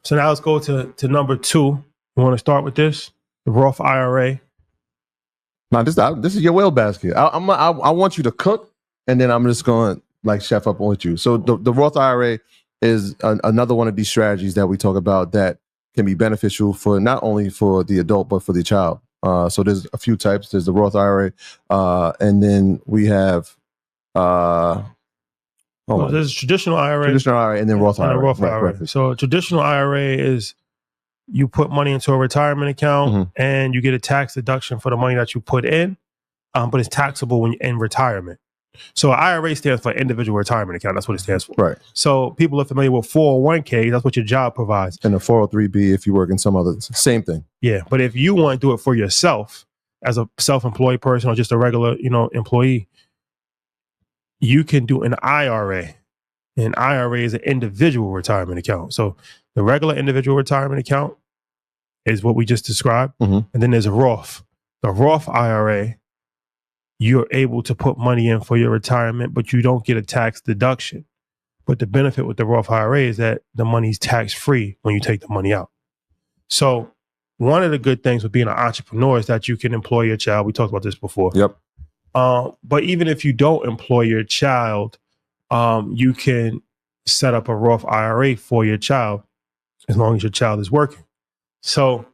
So now let's go to number 2. You want to start with this? The Roth IRA. Now, this is your whale basket. I want you to cook, and then I'm just going to like chef up with you. So the Roth IRA is another one of these strategies that we talk about that can be beneficial for not only for the adult, but for the child. So there's a few types. There's the Roth IRA, and then we have there's traditional IRA. Traditional IRA and then Roth IRA. Roth IRA. Right. So traditional IRA is you put money into a retirement account and you get a tax deduction for the money that you put in, but it's taxable when you're in retirement. So IRA stands for individual retirement account. That's what it stands for. Right. So people are familiar with 401k. That's what your job provides. And a 403b if you work in some other, same thing. Yeah. But if you want to do it for yourself as a self-employed person or just a regular, employee, you can do an IRA. An IRA is an individual retirement account. So the regular individual retirement account is what we just described. And then there's a Roth. The Roth IRA, you're able to put money in for your retirement, but you don't get a tax deduction. But the benefit with the Roth IRA is that the money's tax-free when you take the money out. So one of the good things with being an entrepreneur is that you can employ your child. We talked about this before. Yep. But even if you don't employ your child, you can set up a Roth IRA for your child as long as your child is working. So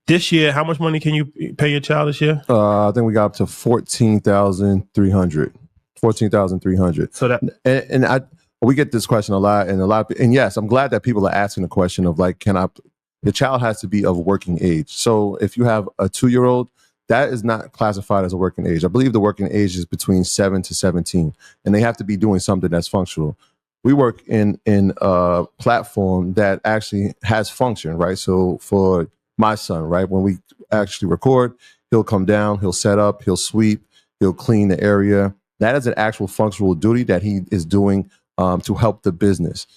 this year, how much money can you pay your child this year? I think we got up to $14,300. So that we get this question a lot, and yes, I'm glad that people are asking the question of like, the child has to be of working age. So if you have a 2-year-old, that is not classified as a working age. I believe the working age is between 7 to 17, and they have to be doing something that's functional. We work in a platform that actually has function, right? So for my son, right, when we actually record, he'll come down, he'll set up, he'll sweep, he'll clean the area. That is an actual functional duty that he is doing to help the business.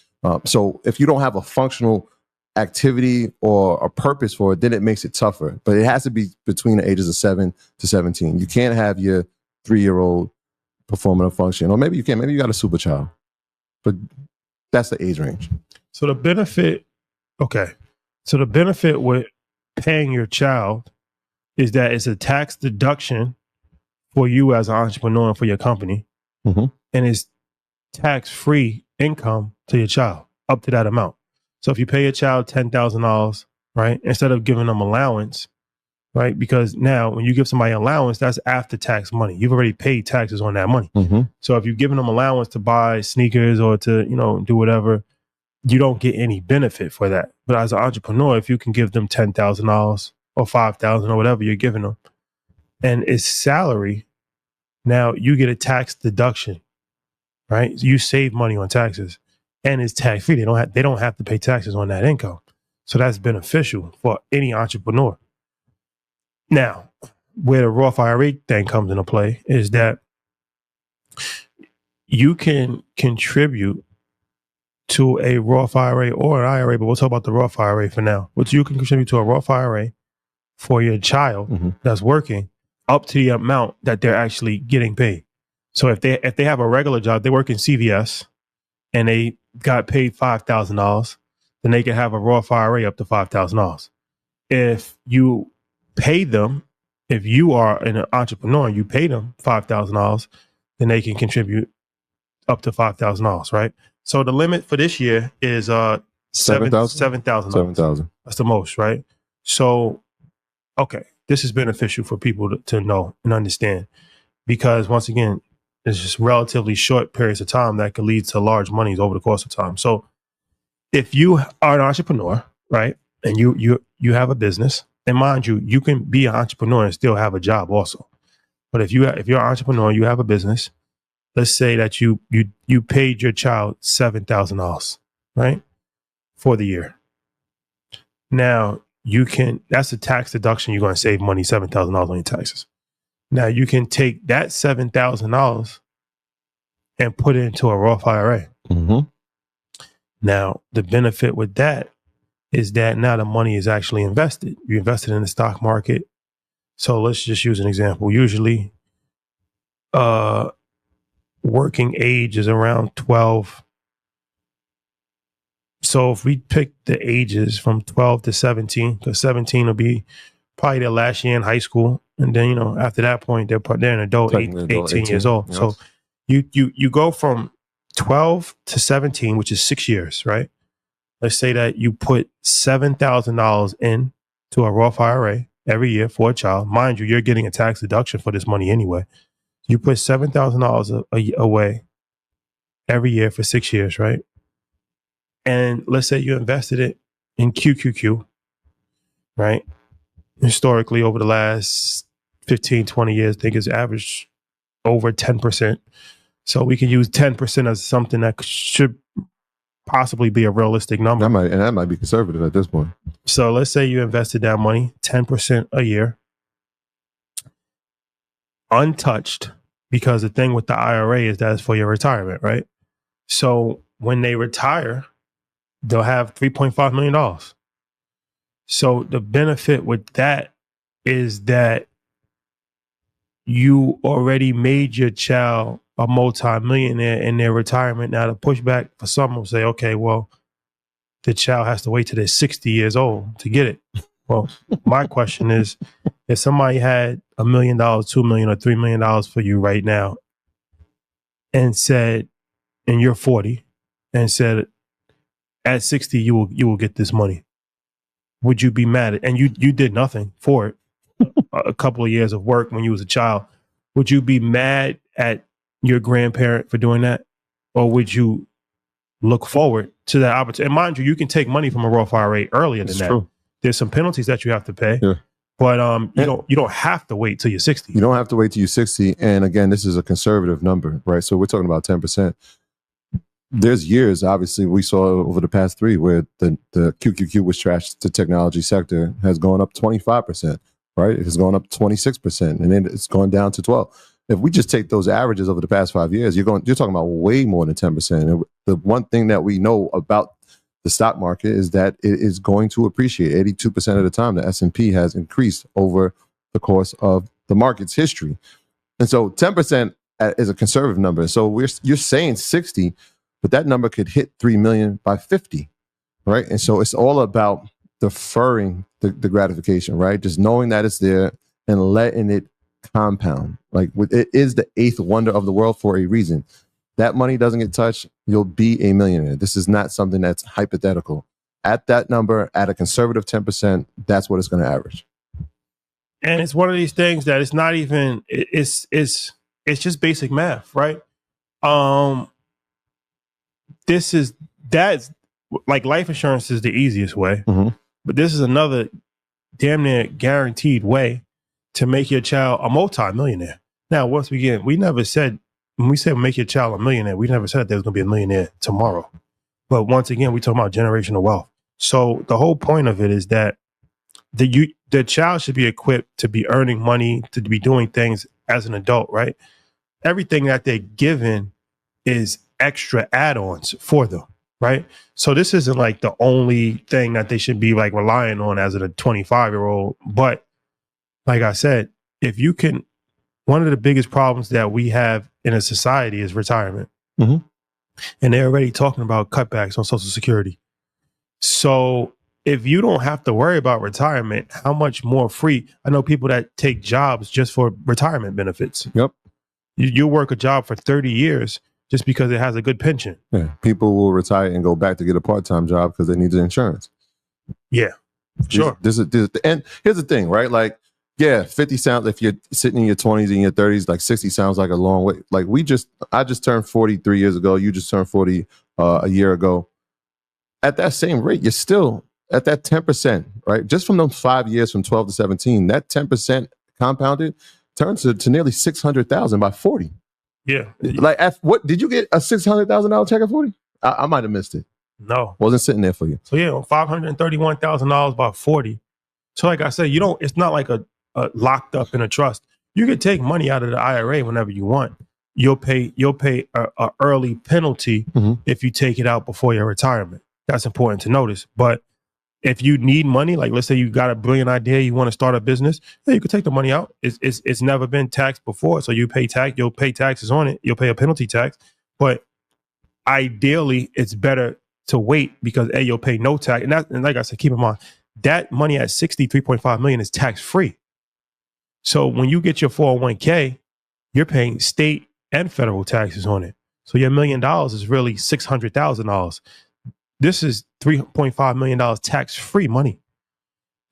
So if you don't have a functional activity or a purpose for it, then it makes it tougher. But it has to be between the ages of 7 to 17. You can't have your 3-year-old performing a function, or maybe you can. Maybe you got a super child, but that's the age range. So the benefit with paying your child is that it's a tax deduction for you as an entrepreneur and for your company, and it's tax-free income to your child up to that amount. So if you pay your child $10,000, right, instead of giving them allowance, right, because now when you give somebody allowance, that's after tax money. You've already paid taxes on that money. So if you're giving them allowance to buy sneakers or to, do whatever, you don't get any benefit for that. But as an entrepreneur, if you can give them $10,000 or $5,000 or whatever you're giving them, and it's salary, now you get a tax deduction, right? So you save money on taxes, and it's tax free. They don't have to pay taxes on that income. So that's beneficial for any entrepreneur. Now, where the Roth IRA thing comes into play is that you can contribute to a Roth IRA or an IRA, but we'll talk about the Roth IRA for now. But you can contribute to a Roth IRA for your child that's working up to the amount that they're actually getting paid. So if they have a regular job, they work in CVS and they got paid $5,000, then they can have a Roth IRA up to $5,000. If you pay them, if you are an entrepreneur and you pay them $5,000, then they can contribute up to $5,000, right? So the limit for this year is $7,000. That's the most, right? So, okay, this is beneficial for people to know and understand, because once again, it's just relatively short periods of time that could lead to large monies over the course of time. So if you are an entrepreneur, right, and you have a business, and mind you, you can be an entrepreneur and still have a job also. But if you're an entrepreneur, you have a business, let's say that you paid your child $7,000, right, for the year. Now that's a tax deduction. You're going to save money, $7,000 on your taxes. Now you can take that $7,000 and put it into a Roth IRA. Now the benefit with that is that now the money is actually invested. You invested in the stock market. So let's just use an example. Usually, working age is around 12 So if we pick the ages from 12 to 17, because 17 will be probably their last year in high school, and then, you know, after that point, they're an adult, 18 years old. Yes. So you go from 12 to 17, which is 6 years, right? Let's say that you put $7,000 in to a Roth IRA every year for a child. Mind you, you're getting a tax deduction for this money anyway. You put $7,000 away every year for 6 years, right? And let's say you invested it in QQQ, right? Historically, over the last 15, 20 years, I think it's averaged over 10%. So we can use 10% as something that should possibly be a realistic number. That might be conservative at this point. So let's say you invested that money, 10% a year, untouched, because the thing with the IRA is that it's for your retirement, right? So when they retire, they'll have $3.5 million. So the benefit with that is that you already made your child a multi-millionaire in their retirement. Now, the pushback for some will say, okay, well, the child has to wait till they're 60 years old to get it. Well, my question is, if somebody had $1 million, $2 million, or $3 million for you right now and said, and you're 40, and said, at 60, you will get this money, would you be mad at, and you did nothing for it, a couple of years of work when you was a child, would you be mad at your grandparent for doing that? Or would you look forward to that opportunity? And mind you, you can take money from a Roth IRA earlier than that. True. There's some penalties that you have to pay. Yeah. But you don't have to wait till you're 60. You don't have to wait till you're 60. And again, this is a conservative number, right? So we're talking about 10%. There's years, obviously, we saw over the past 3 where the QQQ, which trashed the technology sector, has gone up 25%, right? It has gone up 26%, and then it's gone down to 12. If we just take those averages over the past 5 years, you're talking about way more than 10%. And the one thing that we know about the stock market is that it is going to appreciate. 82% of the time, the S&P has increased over the course of the market's history. And so 10% is a conservative number. So you're saying 60, but that number could hit 3 million by 50, right? And so it's all about deferring the gratification, right? Just knowing that it's there and letting it compound. Like, it is the 8th wonder of the world for a reason. That money doesn't get touched, you'll be a millionaire. This is not something that's hypothetical. At that number, at a conservative 10%, that's what it's going to average. And it's one of these things that it's not even, it's just basic math, right? That's like, life insurance is the easiest way, but this is another damn near guaranteed way to make your child a multi-millionaire. Now, once again, we never said, when we said make your child a millionaire, we never said there was going to be a millionaire tomorrow. But once again, we talking about generational wealth. So the whole point of it is that the child should be equipped to be earning money, to be doing things as an adult, right? Everything that they're given is extra add-ons for them, right? So this isn't like the only thing that they should be like relying on as a 25-year-old. But like I said, if you can, one of the biggest problems that we have in a society is retirement. And they're already talking about cutbacks on Social Security. So if you don't have to worry about retirement, how much more free? I know people that take jobs just for retirement benefits. Yep. You work a job for 30 years just because it has a good pension. Yeah. People will retire and go back to get a part-time job because they need the insurance. Yeah, sure. And here's the thing, right? Like, yeah, 50 sounds, if you're sitting in your 20s and your 30s, like 60 sounds like a long way. Like, I just turned 40 3 years ago. You just turned 40 a year ago. At that same rate, you're still at that 10%, right? Just from those 5 years, from 12 to 17, that 10% compounded turns to nearly 600,000 by 40. Yeah. Like, what did you get a $600,000 check at 40? I might have missed it. No, wasn't sitting there for you. So yeah, $531,000 by 40. So like I said, it's not like a locked up in a trust. You can take money out of the IRA whenever you want. You'll pay a early penalty if you take it out before your retirement. That's important to notice. But if you need money, like let's say you got a brilliant idea, you want to start a business, yeah, you can take the money out. It's never been taxed before, so you'll pay taxes on it. You'll pay a penalty tax, but ideally, it's better to wait because A, you'll pay no tax. And like I said, keep in mind, that money at 63.5 million is tax free. So when you get your 401k, you're paying state and federal taxes on it. So your $1 million is really $600,000. This is $3.5 million tax free money.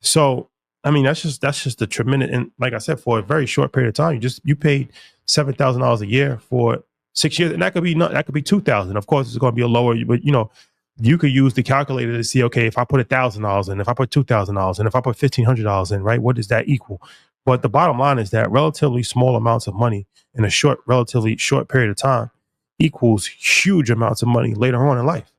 So, I mean, that's just a tremendous, and like I said, for a very short period of time, you paid $7,000 a year for 6 years, and that could be $2,000. Of course, it's going to be a lower, but you could use the calculator to see, okay, if I put $1,000 in, if I put $2,000, and if I put $1,500 in, right, what does that equal? But the bottom line is that relatively small amounts of money in a relatively short period of time equals huge amounts of money later on in life.